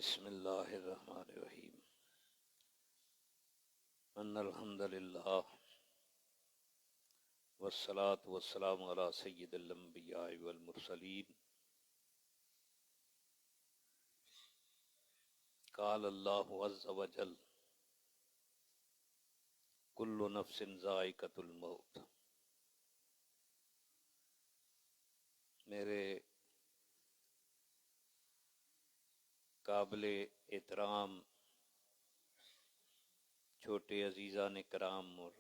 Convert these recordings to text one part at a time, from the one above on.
بسم اللہ الرحمن الرحیم ان الحمد للہ والصلاة والسلام علی سید الانبیاء والمرسلین قال اللہ عز وجل کل نفس ذائقۃ الموت۔ میرے قابل احترام چھوٹے عزیزان کرام اور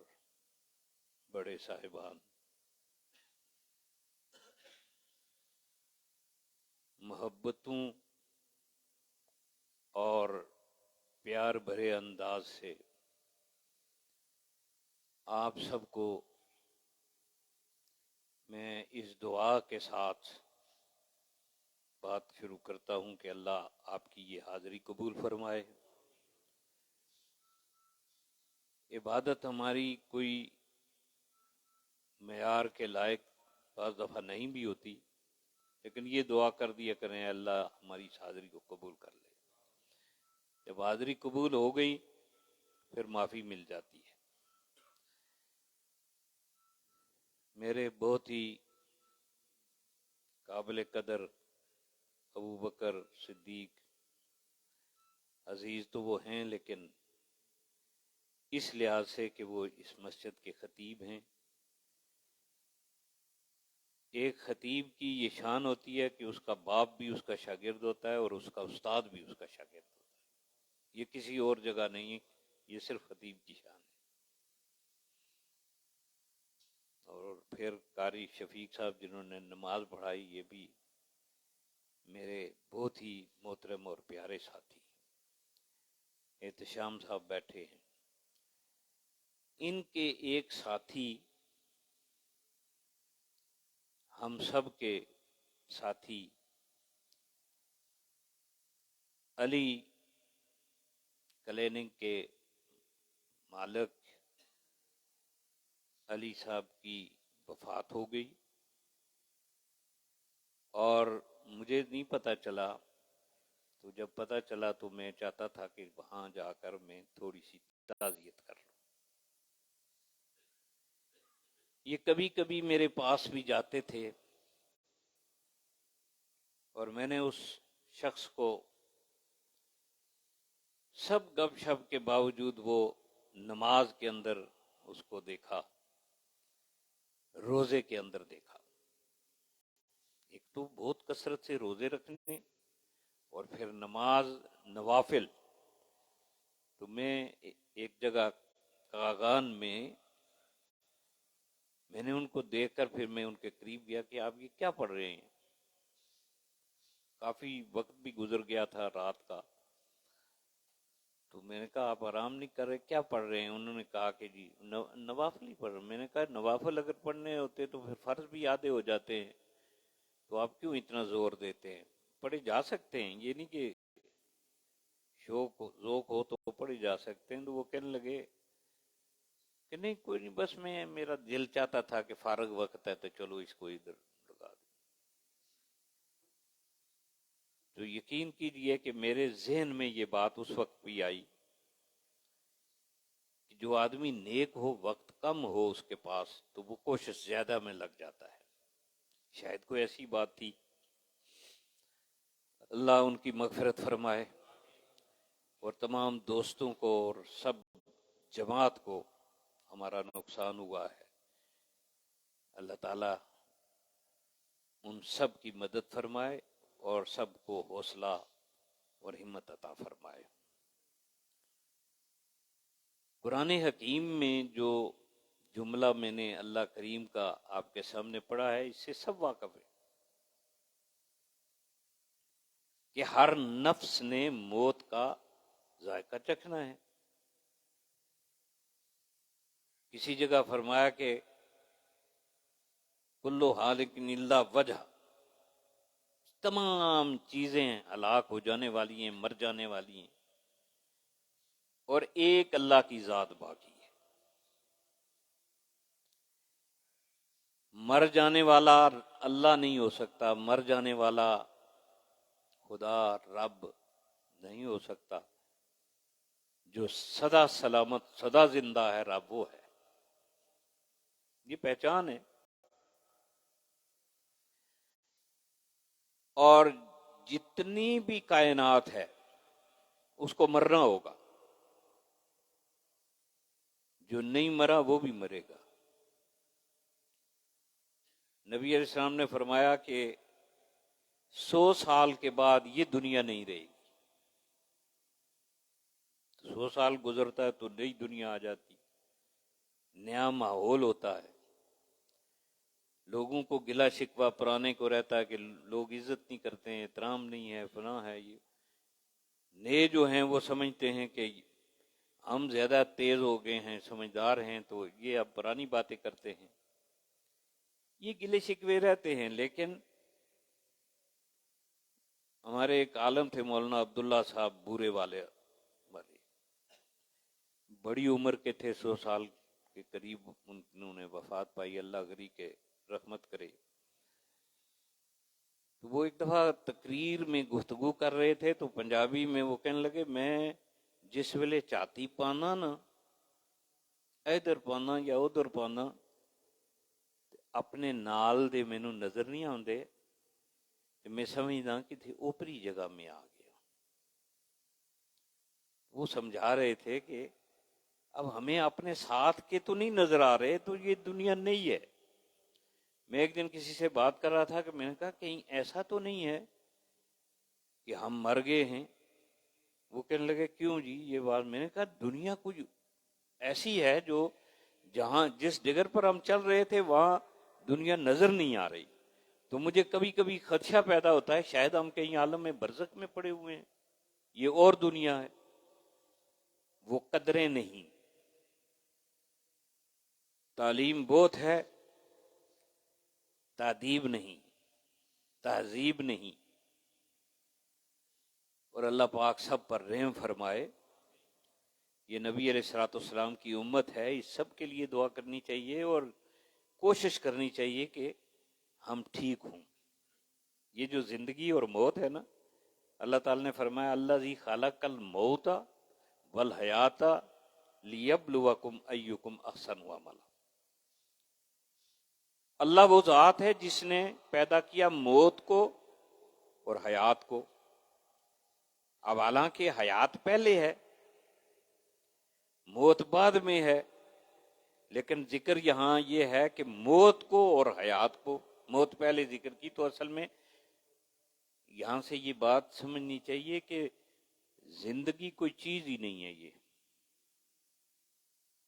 بڑے صاحبان، محبتوں اور پیار بھرے انداز سے آپ سب کو میں اس دعا کے ساتھ بات شروع کرتا ہوں کہ اللہ آپ کی یہ حاضری قبول فرمائے۔ عبادت ہماری کوئی معیار کے لائق بعض دفعہ نہیں بھی ہوتی، لیکن یہ دعا کر دیا کریں اللہ ہماری اس حاضری کو قبول کر لے۔ جب حاضری قبول ہو گئی پھر معافی مل جاتی ہے۔ میرے بہت ہی قابل قدر ابو بکر صدیق عزیز تو وہ ہیں، لیکن اس لحاظ سے کہ وہ اس مسجد کے خطیب ہیں۔ ایک خطیب کی یہ شان ہوتی ہے کہ اس کا باپ بھی اس کا شاگرد ہوتا ہے اور اس کا استاد بھی اس کا شاگرد ہوتا ہے۔ یہ کسی اور جگہ نہیں ہے، یہ صرف خطیب کی شان ہے۔ اور پھر قاری شفیق صاحب جنہوں نے نماز پڑھائی، یہ بھی میرے بہت ہی محترم اور پیارے ساتھی ہیں۔ احتشام صاحب بیٹھے ہیں، ان کے ایک ساتھی ہم سب کے ساتھی علی کلینک کے مالک علی صاحب کی وفات ہو گئی، اور مجھے نہیں پتہ چلا، تو جب پتہ چلا تو میں چاہتا تھا کہ وہاں جا کر میں تھوڑی سی تعزیت کر لوں۔ یہ کبھی کبھی میرے پاس بھی جاتے تھے اور میں نے اس شخص کو سب گپ شپ کے باوجود وہ نماز کے اندر اس کو دیکھا، روزے کے اندر دیکھا۔ ایک تو بہت کثرت سے روزے رکھنے اور پھر نماز نوافل۔ تو میں ایک جگہ کاغان میں نے ان کو دیکھ کر پھر میں ان کے قریب گیا کہ آپ یہ کیا پڑھ رہے ہیں؟ کافی وقت بھی گزر گیا تھا رات کا، تو میں نے کہا آپ آرام نہیں کر رہے، کیا پڑھ رہے ہیں؟ انہوں نے کہا کہ جی نوافل ہی پڑھ رہے ہیں۔ میں نے کہا نوافل اگر پڑھنے ہوتے تو پھر فرض بھی آدھے ہو جاتے ہیں، تو آپ کیوں اتنا زور دیتے ہیں؟ پڑھے جا سکتے ہیں، یہ نہیں کہ ذوق ہو تو پڑھے جا سکتے ہیں۔ تو وہ کہنے لگے کہ نہیں کوئی نہیں، بس میرا دل چاہتا تھا کہ فارغ وقت ہے تو چلو اس کو ادھر لگا دیں۔ تو یقین کیجئے کہ میرے ذہن میں یہ بات اس وقت بھی آئی کہ جو آدمی نیک ہو، وقت کم ہو اس کے پاس، تو وہ کوشش زیادہ میں لگ جاتا ہے۔ شاید کوئی ایسی بات تھی۔ اللہ ان کی مغفرت فرمائے، اور تمام دوستوں کو اور سب جماعت کو ہمارا نقصان ہوا ہے۔ اللہ تعالیٰ ان سب کی مدد فرمائے اور سب کو حوصلہ اور ہمت عطا فرمائے۔ قرآن حکیم میں جو جملہ میں نے اللہ کریم کا آپ کے سامنے پڑھا ہے، اس سے سب واقف ہے کہ ہر نفس نے موت کا ذائقہ چکھنا ہے۔ کسی جگہ فرمایا کہ کلو حالق الا وجہ، تمام چیزیں ہلاک ہو جانے والی ہیں، مر جانے والی ہیں، اور ایک اللہ کی ذات باقی ہے۔ مر جانے والا اللہ نہیں ہو سکتا، مر جانے والا خدا رب نہیں ہو سکتا. جو سدا سلامت سدا زندہ ہے رب وہ ہے. یہ پہچان ہے. اور جتنی بھی کائنات ہے اس کو مرنا ہوگا. جو نہیں مرا وہ بھی مرے گا. نبی علیہ السلام نے فرمایا کہ 100 سال کے بعد یہ دنیا نہیں رہے گی. 100 سال گزرتا ہے تو نئی دنیا آ جاتی, نیا ماحول ہوتا ہے. لوگوں کو گلا شکوہ پرانے کو رہتا ہے کہ لوگ عزت نہیں کرتے ہیں, احترام نہیں ہے, فلاں ہے. یہ نئے جو ہیں وہ سمجھتے ہیں کہ ہم زیادہ تیز ہو گئے ہیں, سمجھدار ہیں, تو یہ اب پرانی باتیں کرتے ہیں. یہ گلے شکوے رہتے ہیں. لیکن ہمارے ایک عالم تھے مولانا عبداللہ صاحب بورے والے, بڑی عمر کے تھے, 100 سال کے قریب انہوں نے وفات پائی, اللہ غری کے رحمت کرے. وہ ایک دفعہ تقریر میں گفتگو کر رہے تھے تو پنجابی میں وہ کہنے لگے, میں جس ویلے چاتی پانا نا, ادھر پانا یا ادھر پانا, اپنے نال دے مینوں نظر نہیں آندے, میں سمجھدا کہ اوپری جگہ میں آ گیا. وہ سمجھا رہے تھے کہ اب ہمیں اپنے ساتھ کے تو نہیں نظر آ رہے, تو یہ دنیا نہیں ہے. میں ایک دن کسی سے بات کر رہا تھا کہ میں نے کہا کہیں ایسا تو نہیں ہے کہ ہم مر گئے ہیں. وہ کہنے لگے کیوں جی یہ بات. میں نے کہا دنیا کچھ ایسی ہے جو جہاں جس ڈگر پر ہم چل رہے تھے وہاں دنیا نظر نہیں آ رہی. تو مجھے کبھی کبھی خدشہ پیدا ہوتا ہے شاید ہم کہیں عالم میں برزخ میں پڑے ہوئے ہیں, یہ اور دنیا ہے. وہ قدریں نہیں. تعلیم بہت ہے, تادیب نہیں, تہذیب نہیں. اور اللہ پاک سب پر رحم فرمائے. یہ نبی علیہ الصلوۃ والسلام کی امت ہے, اس سب کے لیے دعا کرنی چاہیے اور کوشش کرنی چاہیے کہ ہم ٹھیک ہوں. یہ جو زندگی اور موت ہے نا, اللہ تعالی نے فرمایا الذی خلق الموت والحیات لیبلوکم ایکم احسن عملا. اللہ وہ ذات ہے جس نے پیدا کیا موت کو اور حیات کو. اب حالانکہ حیات پہلے ہے, موت بعد میں ہے, لیکن ذکر یہاں یہ ہے کہ موت کو اور حیات کو. موت پہلے ذکر کی, تو اصل میں یہاں سے یہ بات سمجھنی چاہیے کہ زندگی کوئی چیز ہی نہیں ہے یہ.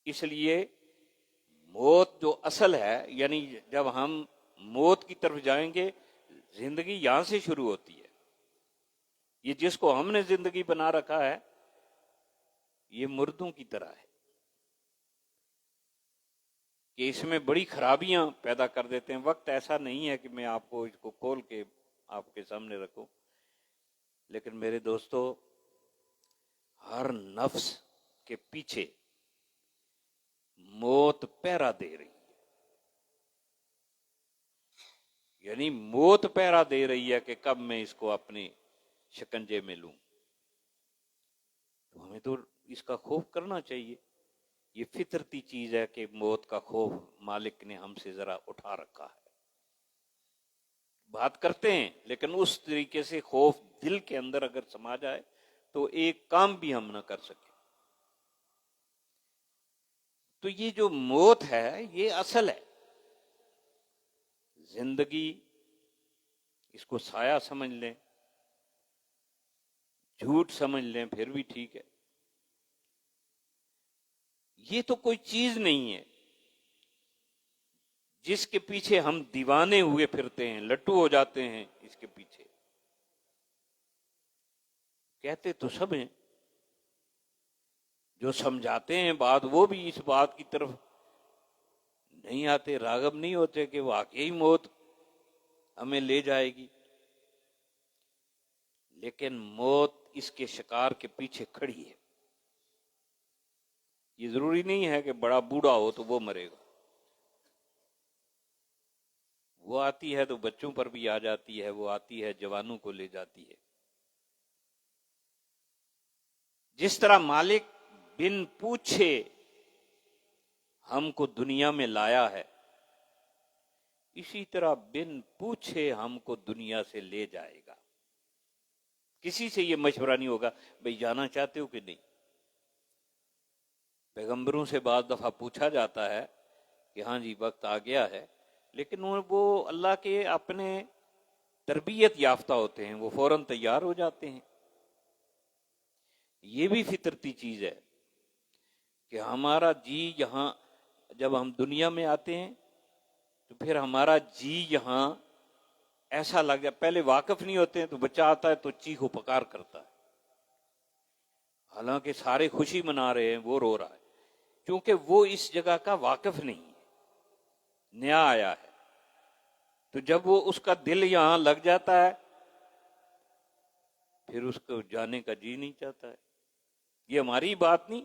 اس لیے موت جو اصل ہے, یعنی جب ہم موت کی طرف جائیں گے, زندگی یہاں سے شروع ہوتی ہے. یہ جس کو ہم نے زندگی بنا رکھا ہے یہ مردوں کی طرح ہے کہ اس میں بڑی خرابیاں پیدا کر دیتے ہیں. وقت ایسا نہیں ہے کہ میں آپ کو اس کو کھول کے آپ کے سامنے رکھوں, لیکن میرے دوستو, ہر نفس کے پیچھے موت پہرا دے رہی ہے. یعنی موت پہرا دے رہی ہے کہ کب میں اس کو اپنے شکنجے میں لوں. تو ہمیں تو اس کا خوف کرنا چاہیے. یہ فطرتی چیز ہے کہ موت کا خوف مالک نے ہم سے ذرا اٹھا رکھا ہے. بات کرتے ہیں لیکن اس طریقے سے خوف دل کے اندر اگر سما جائے تو ایک کام بھی ہم نہ کر سکیں. تو یہ جو موت ہے یہ اصل ہے. زندگی اس کو سایہ سمجھ لیں, جھوٹ سمجھ لیں, پھر بھی ٹھیک ہے. یہ تو کوئی چیز نہیں ہے جس کے پیچھے ہم دیوانے ہوئے پھرتے ہیں, لٹو ہو جاتے ہیں اس کے پیچھے. کہتے تو سب ہیں, جو سمجھاتے ہیں بات وہ بھی اس بات کی طرف نہیں آتے, راغب نہیں ہوتے کہ واقعی موت ہمیں لے جائے گی. لیکن موت اس کے شکار کے پیچھے کھڑی ہے. یہ ضروری نہیں ہے کہ بڑا بوڑھا ہو تو وہ مرے گا. وہ آتی ہے تو بچوں پر بھی آ جاتی ہے, وہ آتی ہے جوانوں کو لے جاتی ہے. جس طرح مالک بن پوچھے ہم کو دنیا میں لایا ہے، اسی طرح بن پوچھے ہم کو دنیا سے لے جائے گا۔ کسی سے یہ مشورہ نہیں ہوگا بھئی جانا چاہتے ہو کہ نہیں۔ پیغمبروں سے بعض دفعہ پوچھا جاتا ہے کہ ہاں جی وقت آ گیا ہے، لیکن وہ اللہ کے اپنے تربیت یافتہ ہوتے ہیں، وہ فوراً تیار ہو جاتے ہیں۔ یہ بھی فطرتی چیز ہے کہ ہمارا جی یہاں، جب ہم دنیا میں آتے ہیں تو پھر ہمارا جی یہاں ایسا لگ جائے، پہلے واقف نہیں ہوتے ہیں تو بچہ آتا ہے تو چیخ و پکار کرتا ہے، حالانکہ سارے خوشی منا رہے ہیں، وہ رو رہا ہے کیونکہ وہ اس جگہ کا واقف نہیں ہے، نیا آیا ہے۔ تو جب وہ اس کا دل یہاں لگ جاتا ہے پھر اس کو جانے کا جی نہیں چاہتا ہے۔ یہ ہماری بات نہیں،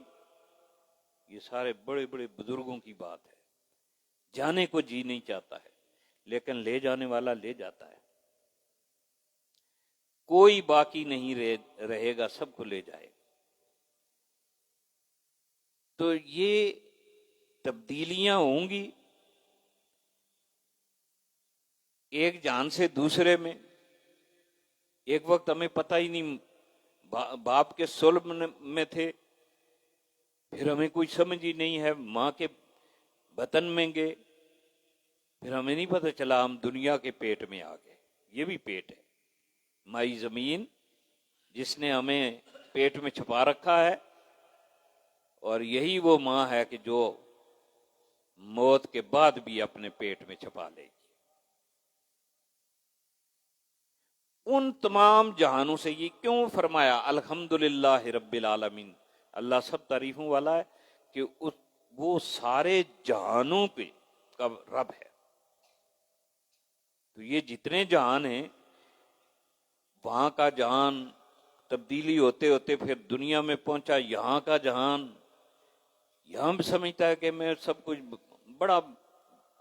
یہ سارے بڑے بڑے بزرگوں کی بات ہے۔ جانے کو جی نہیں چاہتا ہے لیکن لے جانے والا لے جاتا ہے۔ کوئی باقی نہیں رہے گا، سب کو لے جائے گا۔ تو یہ تبدیلیاں ہوں گی ایک جان سے دوسرے میں۔ ایک وقت ہمیں پتہ ہی نہیں، باپ کے صلب میں تھے، پھر ہمیں کوئی سمجھ ہی نہیں ہے، ماں کے بطن میں گئے، پھر ہمیں نہیں پتہ چلا ہم دنیا کے پیٹ میں آ گئے۔ یہ بھی پیٹ ہے، مائی زمین جس نے ہمیں پیٹ میں چھپا رکھا ہے، اور یہی وہ ماں ہے کہ جو موت کے بعد بھی اپنے پیٹ میں چھپا لے گی۔ ان تمام جہانوں سے یہ کیوں فرمایا الحمدللہ رب العالمین، اللہ سب تعریفوں والا ہے کہ وہ سارے جہانوں پہ کا رب ہے۔ تو یہ جتنے جہان ہیں، وہاں کا جہان تبدیلی ہوتے ہوتے پھر دنیا میں پہنچا، یہاں کا جہان یہاں بھی سمجھتا ہے کہ میں سب کچھ بڑا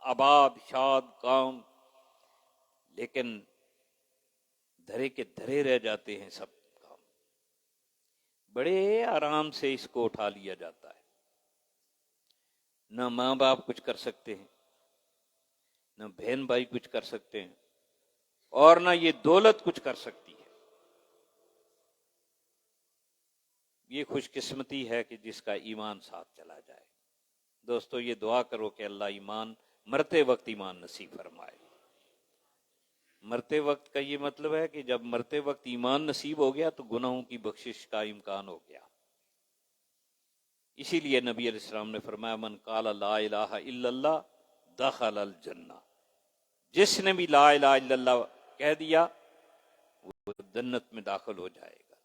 آباد شاد کام، لیکن دھرے کے دھرے رہ جاتے ہیں سب کام۔ بڑے آرام سے اس کو اٹھا لیا جاتا ہے۔ نہ ماں باپ کچھ کر سکتے ہیں، نہ بہن بھائی کچھ کر سکتے ہیں، اور نہ یہ دولت کچھ کر سکتی ہے۔ یہ خوش قسمتی ہے کہ جس کا ایمان ساتھ چلا جائے۔ دوستو یہ دعا کرو کہ اللہ ایمان مرتے وقت ایمان نصیب فرمائے۔ مرتے وقت کا یہ مطلب ہے کہ جب مرتے وقت ایمان نصیب ہو گیا تو گناہوں کی بخشش کا امکان ہو گیا۔ اسی لیے نبی علیہ السلام نے فرمایا من قال لا الہ الا اللہ دخل الجنہ، جس نے بھی لا الہ الا اللہ کہہ دیا وہ جنت میں داخل ہو جائے گا۔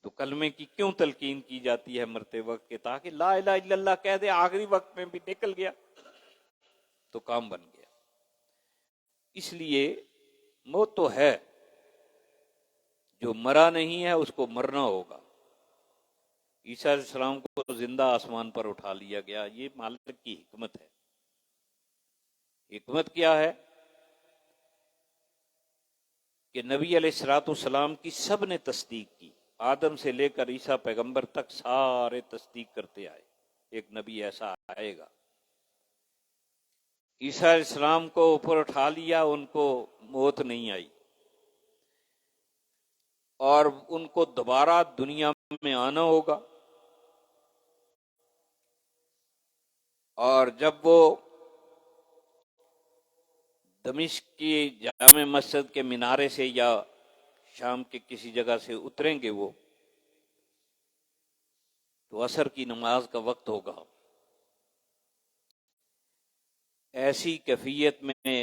تو کلمے کی کیوں تلقین کی جاتی ہے مرتے وقت کے؟ تاکہ لا الہ الا اللہ کہہ دے، آخری وقت میں بھی نکل گیا تو کام بن گیا۔ اس لیے موت تو ہے، جو مرا نہیں ہے اس کو مرنا ہوگا۔ عیسیٰ علیہ السلام کو زندہ آسمان پر اٹھا لیا گیا، یہ مالک کی حکمت ہے۔ حکمت کیا ہے کہ نبی علیہ الصلوۃ والسلام کی سب نے تصدیق کی، آدم سے لے کر عیسیٰ پیغمبر تک سارے تصدیق کرتے آئے۔ ایک نبی ایسا آئے گا۔ عیسیٰ علیہ السلام کو اوپر اٹھا لیا، ان کو موت نہیں آئی، اور ان کو دوبارہ دنیا میں آنا ہوگا، اور جب وہ دمشق کی جامع مسجد کے مینارے سے یا شام کے کسی جگہ سے اتریں گے وہ، تو عصر کی نماز کا وقت ہوگا۔ ایسی کیفیت میں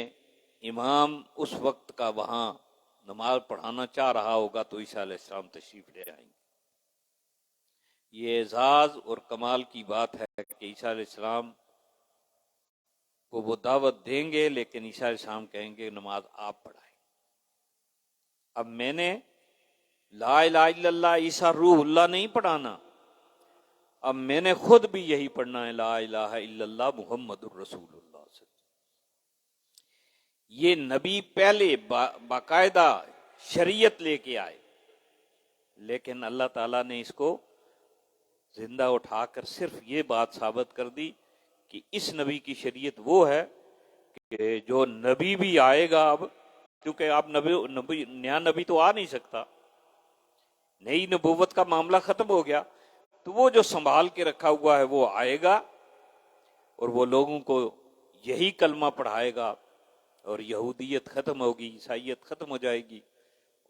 امام اس وقت کا وہاں نماز پڑھانا چاہ رہا ہوگا تو عیسیٰ علیہ السلام تشریف لے آئیں گے۔ یہ اعزاز اور کمال کی بات ہے کہ عیسیٰ علیہ السلام کو وہ دعوت دیں گے، لیکن عیسیٰ علیہ السلام کہیں گے نماز آپ پڑھائیں۔ اب میں نے لا الہ الا اللہ عیسیٰ روح اللہ نہیں پڑھانا، اب میں نے خود بھی یہی پڑھنا ہے، لا الہ الا اللہ محمد الرسول اللہ۔ یہ نبی پہلے باقاعدہ شریعت لے کے آئے، لیکن اللہ تعالیٰ نے اس کو زندہ اٹھا کر صرف یہ بات ثابت کر دی کہ اس نبی کی شریعت وہ ہے کہ جو نبی بھی آئے گا اب، کیونکہ آپ نیا نبی تو آ نہیں سکتا، نئی نبوت کا معاملہ ختم ہو گیا، تو وہ جو سنبھال کے رکھا ہوا ہے وہ آئے گا اور وہ لوگوں کو یہی کلمہ پڑھائے گا، اور یہودیت ختم ہوگی، عیسائیت ختم ہو جائے گی،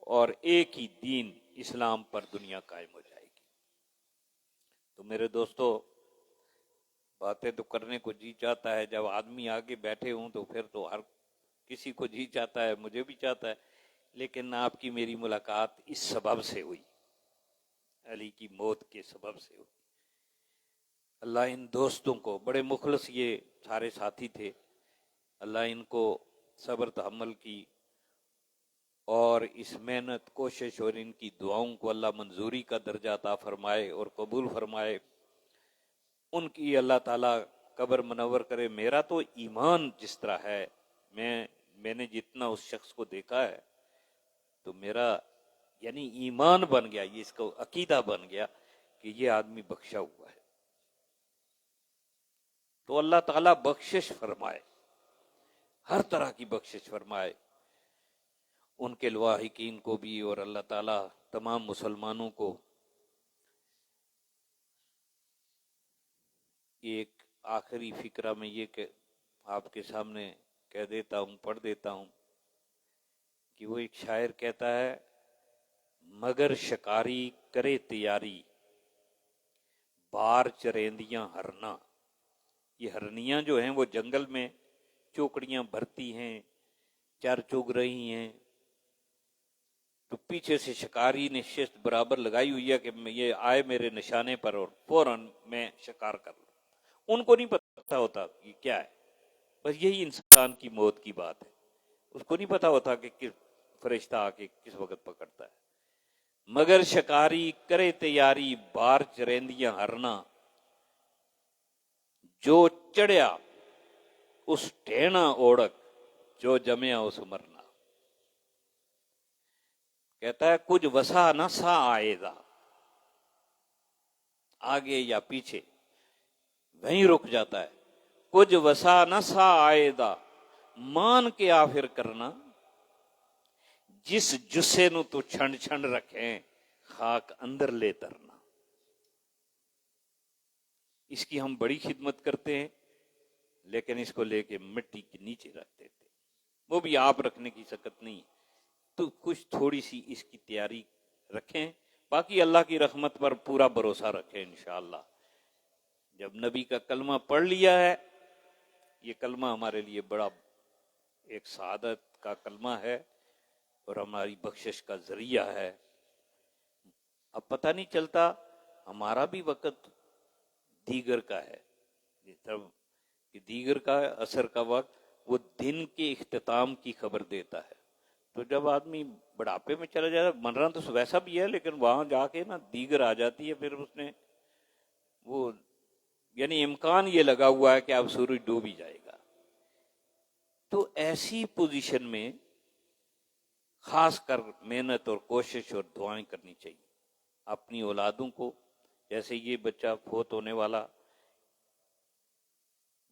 اور ایک ہی دین اسلام پر دنیا قائم ہو جائے گی۔ تو میرے دوستو، باتیں تو کرنے کو جی چاہتا ہے، جب آدمی آگے بیٹھے ہوں تو پھر تو ہر کسی کو جی چاہتا ہے، مجھے بھی چاہتا ہے، لیکن آپ کی میری ملاقات اس سبب سے ہوئی، علی کی موت کے سبب سے ہوئی۔ اللہ ان دوستوں کو، بڑے مخلص یہ سارے ساتھی تھے، اللہ ان کو صبر تحمل کی اور اس محنت کوشش اور ان کی دعاؤں کو اللہ منظوری کا درجہ عطا فرمائے اور قبول فرمائے، ان کی اللہ تعالیٰ قبر منور کرے۔ میرا تو ایمان جس طرح ہے، میں نے جتنا اس شخص کو دیکھا ہے تو میرا یعنی ایمان بن گیا، یہ اس کو عقیدہ بن گیا کہ یہ آدمی بخشا ہوا ہے۔ تو اللہ تعالیٰ بخشش فرمائے، ہر طرح کی بخشش فرمائے ان کے لواحقین کو بھی، اور اللہ تعالیٰ تمام مسلمانوں کو۔ ایک آخری فکرہ میں یہ کہ آپ کے سامنے کہہ دیتا ہوں، پڑھ دیتا ہوں کہ وہ ایک شاعر کہتا ہے، مگر شکاری کرے تیاری، بار چریندیاں ہرنا۔ یہ ہرنیاں جو ہیں وہ جنگل میں چوکڑیاں بھرتی ہیں، چر چگ رہی ہیں، تو پیچھے سے شکاری نے شست برابر لگائی ہوئی ہے کہ یہ آئے میرے نشانے پر اور فوراً میں شکار کر لوں۔ ان کو نہیں پتا ہوتا یہ کیا ہے، بس یہی انسان کی موت کی بات ہے، اس کو نہیں پتا ہوتا کہ کس فرشتہ آ کے کس وقت پکڑتا ہے۔ مگر شکاری کرے تیاری، بار چریندیاں ہرنا، جو چڑھیا اس ٹھینا اوڑک، جو جمیا اس مرنا۔ کہتا ہے کچھ وسا نہ سا آئے گا، آگے یا پیچھے وہیں رک جاتا ہے۔ کچھ وسا نہ سا آئے گا، مان کے آخر کرنا، جس جسے نو تو چھنڈ چھنڈ رکھیں، خاک اندر لے ترنا۔ اس کی ہم بڑی خدمت کرتے ہیں، لیکن اس کو لے کے مٹی کے نیچے رکھ دیتے، وہ بھی آپ رکھنے کی سکت نہیں، تو کچھ تھوڑی سی اس کی تیاری رکھیں، باقی اللہ کی رحمت پر پورا بھروسہ رکھیں انشاءاللہ۔ جب نبی کا کلمہ پڑھ لیا ہے، یہ کلمہ ہمارے لیے بڑا ایک سعادت کا کلمہ ہے اور ہماری بخشش کا ذریعہ ہے۔ اب پتہ نہیں چلتا، ہمارا بھی وقت دیگر کا ہے، کہ دیگر کا اثر کا وقت وہ دن کے اختتام کی خبر دیتا ہے۔ تو جب آدمی بڑھاپے میں چلا جاتا ہے، مرنا تو ویسا بھی ہے، لیکن وہاں جا کے نا دیگر آ جاتی ہے، پھر اس نے وہ یعنی امکان یہ لگا ہوا ہے کہ اب سورج ڈوب ہی جائے گا۔ تو ایسی پوزیشن میں خاص کر محنت اور کوشش اور دعائیں کرنی چاہیے اپنی اولادوں کو۔ جیسے یہ بچہ فوت ہونے والا،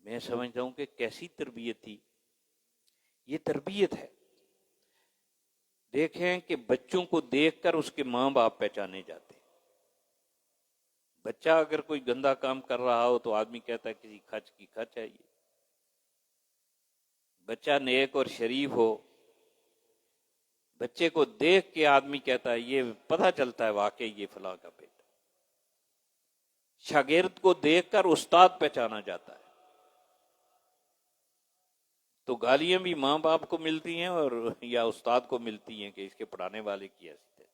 میں سمجھتا ہوں کہ کیسی تربیت تھی، یہ تربیت ہے۔ دیکھیں کہ بچوں کو دیکھ کر اس کے ماں باپ پہچانے جاتے ہیں۔ بچہ اگر کوئی گندا کام کر رہا ہو تو آدمی کہتا ہے کسی کھچ کی کھچ ہے یہ۔ بچہ نیک اور شریف ہو، بچے کو دیکھ کے آدمی کہتا ہے، یہ پتہ چلتا ہے واقعی یہ فلاں کا بیٹا۔ شاگرد کو دیکھ کر استاد پہچانا جاتا ہے۔ تو گالیاں بھی ماں باپ کو ملتی ہیں اور یا استاد کو ملتی ہیں کہ اس کے پڑھانے والے کی حیثیت ہے۔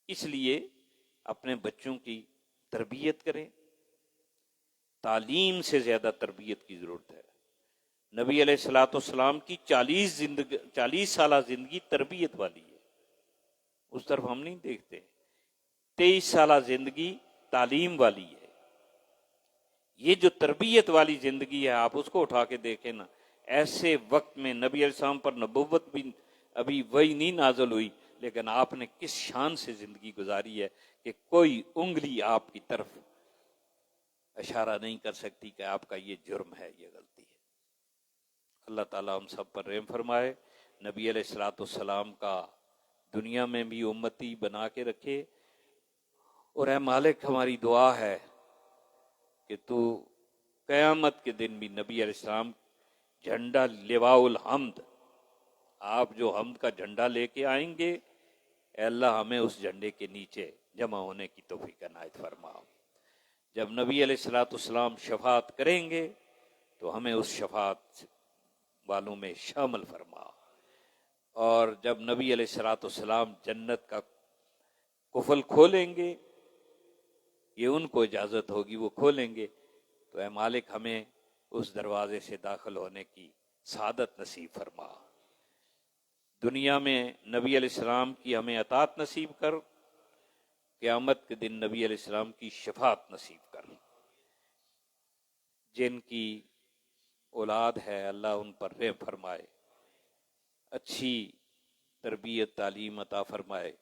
اس لیے اپنے بچوں کی تربیت کریں، تعلیم سے زیادہ تربیت کی ضرورت ہے۔ نبی علیہ الصلوۃ والسلام کی 40 سالہ زندگی تربیت والی ہے، اس طرف ہم نہیں دیکھتے۔ 23 سالہ زندگی تعلیم والی ہے۔ یہ جو تربیت والی زندگی ہے، آپ اس کو اٹھا کے دیکھیں نا، ایسے وقت میں نبی علیہ السلام پر نبوت بھی ابھی وہی نہیں نازل ہوئی، لیکن آپ نے کس شان سے زندگی گزاری ہے کہ کوئی انگلی آپ کی طرف اشارہ نہیں کر سکتی کہ آپ کا یہ جرم ہے، یہ غلطی ہے۔ اللہ تعالیٰ ہم سب پر رحم فرمائے، نبی علیہ الصلوۃ والسلام کا دنیا میں بھی امتی بنا کے رکھے، اور اے مالک ہماری دعا ہے کہ تو قیامت کے دن بھی نبی علیہ السلام جھنڈا لواء الحمد، آپ جو حمد کا جھنڈا لے کے آئیں گے، اے اللہ ہمیں اس جھنڈے کے نیچے جمع ہونے کی توفیق عنایت فرما۔ جب نبی علیہ الصلوۃ والسلام شفاعت کریں گے تو ہمیں اس شفاعت والوں میں شامل فرما، اور جب نبی علیہ الصلوۃ والسلام جنت کا قفل کھولیں گے، یہ ان کو اجازت ہوگی، وہ کھولیں گے، تو اے مالک ہمیں اس دروازے سے داخل ہونے کی سعادت نصیب فرما۔ دنیا میں نبی علیہ السلام کی ہمیں اطاعت نصیب کر، قیامت کے دن نبی علیہ السلام کی شفاعت نصیب کر۔ جن کی اولاد ہے اللہ ان پر رحم فرمائے، اچھی تربیت تعلیم عطا فرمائے۔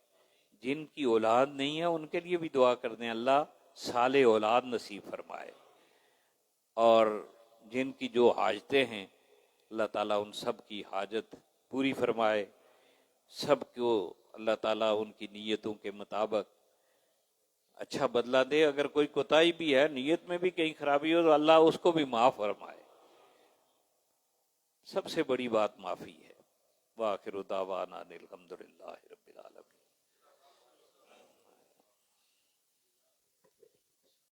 جن کی اولاد نہیں ہے ان کے لیے بھی دعا کر دیں، اللہ صالح اولاد نصیب فرمائے، اور جن کی جو حاجتیں ہیں اللہ تعالیٰ ان سب کی حاجت پوری فرمائے، سب کو اللہ تعالیٰ ان کی نیتوں کے مطابق اچھا بدلہ دے۔ اگر کوئی کوتاہی بھی ہے، نیت میں بھی کہیں خرابی ہو تو اللہ اس کو بھی معاف فرمائے۔ سب سے بڑی بات معافی ہے۔ وآخر دعوانا ان الحمد للہ رب العالمین۔